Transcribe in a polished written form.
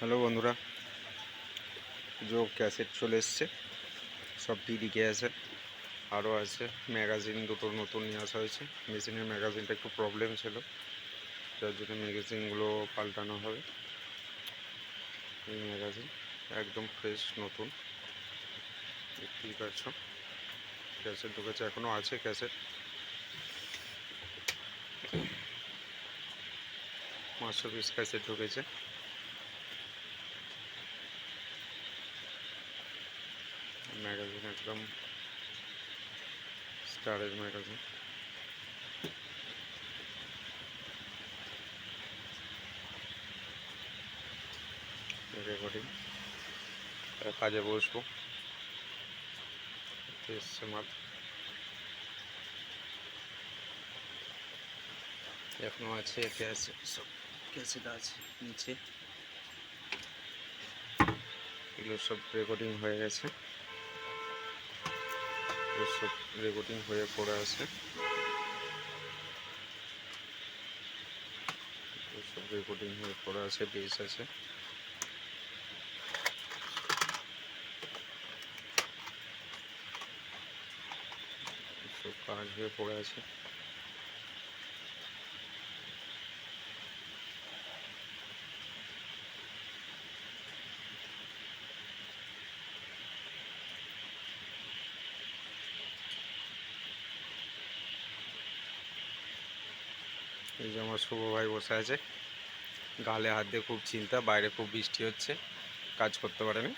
Hello বন্ধুরা, cassette চলে এসছে, সব ডিডিকে আছে, আরও আছে ম্যাগাজিন দুটো নতুন নিয়ে আসা হয়েছে। মেশিনের ম্যাগাজিনটা একটু প্রবলেম ছিল, যার জন্য ম্যাগাজিনগুলো পাল্টানো হবে। এই ম্যাগাজিন একদম ফ্রেশ নতুন, দেখতেই পাচ্ছ। ক্যাসেট ঢুকেছে, এখনও আছে ক্যাসেট। 500 পিস ক্যাসেট ঢুকেছে। ম্যাগাজিন একদম স্টারের ম্যাগাজিন। রেকর্ডিং, কাজে বসবো, এসছে মাল। এখনও আছে ক্যাসেট, সব ক্যাসেট আছে নিচে, এগুলো সব রেকর্ডিং হয়ে গেছে, সব রেকর্ডিং হয়ে পড়ে আছে, সব রেকর্ডিং হয়ে পড়ে আছে, বেস আছে। সব কাজ হয়ে পড়ে আছে। এই যে আমার শুভ ভাই বসে আছে, গালে হাত দিয়ে খুব চিন্তা, বাইরে খুব বৃষ্টি হচ্ছে, কাজ করতে পারে না।